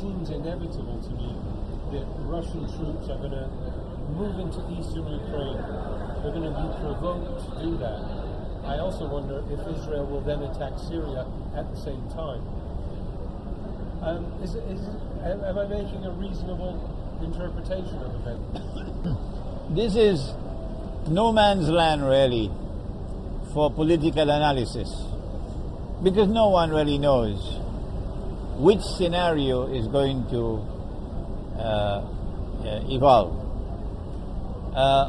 seems inevitable to me that Russian troops are going to move into eastern Ukraine. They're going to be provoked to do that. I also wonder if Israel will then attack Syria at the same time. Am I making a reasonable interpretation of events? This is no man's land really for political analysis, because no one really knows which scenario is going to evolve.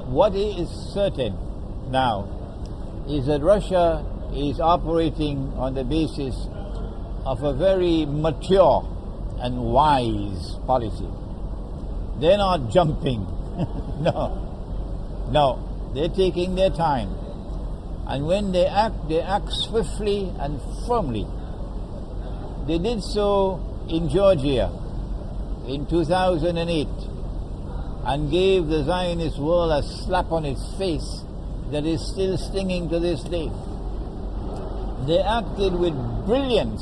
What is certain now is that Russia is operating on the basis of a very mature and wise policy. They're not jumping. No, they're taking their time. And when they act swiftly and firmly. They did so in Georgia in 2008 and gave the Zionist world a slap on its face that is still stinging to this day. They acted with brilliant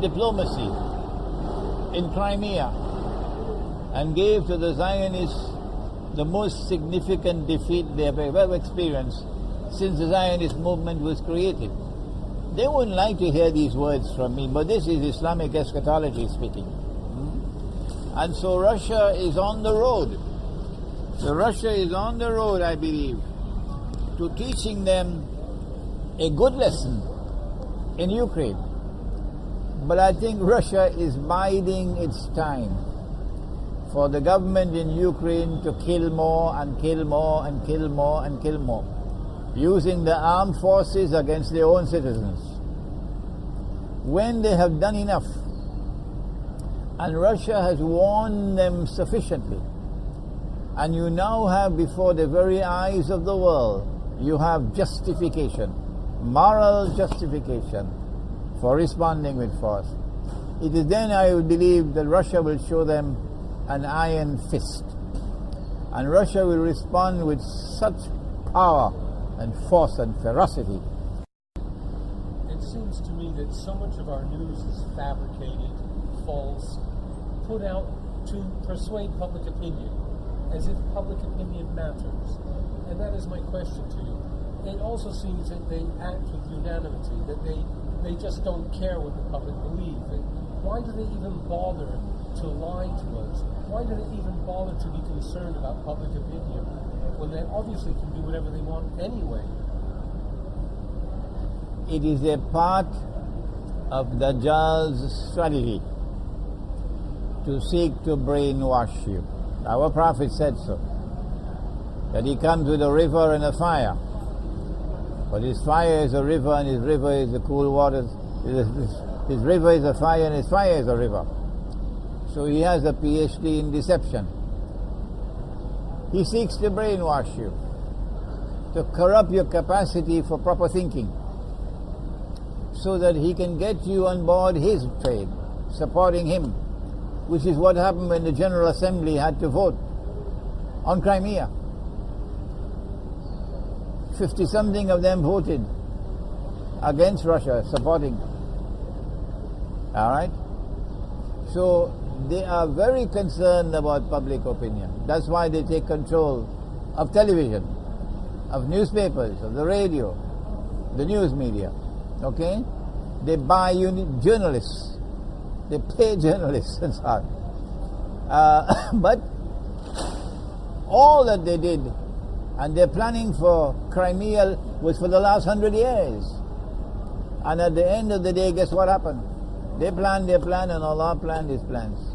diplomacy in Crimea and gave to the Zionists the most significant defeat they have ever experienced since the Zionist movement was created. They wouldn't like to hear these words from me, but this is Islamic eschatology speaking. And so Russia is on the road. So Russia is on the road, I believe, to teaching them a good lesson in Ukraine. But I think Russia is biding its time for the government in Ukraine to kill more and kill more and kill more and kill more, using the armed forces against their own citizens. When they have done enough, and Russia has warned them sufficiently, and you now have before the very eyes of the world, you have justification, moral justification for responding with force. It is then I would believe that Russia will show them an iron fist, and Russia will respond with such power and force and ferocity. It seems to me that so much of our news is fabricated, false, put out to persuade public opinion, as if public opinion matters. And that is my question to you. It also seems that they act with unanimity, that they just don't care what the public believe. And why do they even bother to lie to us? Why do they even bother to be concerned about public opinion when they obviously can do whatever they want anyway? It is a part of Dajal's strategy to seek to brainwash you. Our Prophet said so, that he comes with a river and a fire, but his fire is a river and his river is the cool waters. His river is a fire and his fire is a river. So he has a PhD in deception. He seeks to brainwash you, to corrupt your capacity for proper thinking, so that he can get you on board his trade, supporting him, which is what happened when the General Assembly had to vote on Crimea. 50-something of them voted against Russia, supporting. All right? So they are very concerned about public opinion. That's why they take control of television, of newspapers, of the radio, the news media. Okay? They buy journalists. They pay journalists and so on. But all that they did, and they're planning for Crimea, was for the last 100 years. And at the end of the day, guess what happened? They planned their plan and Allah planned his plans.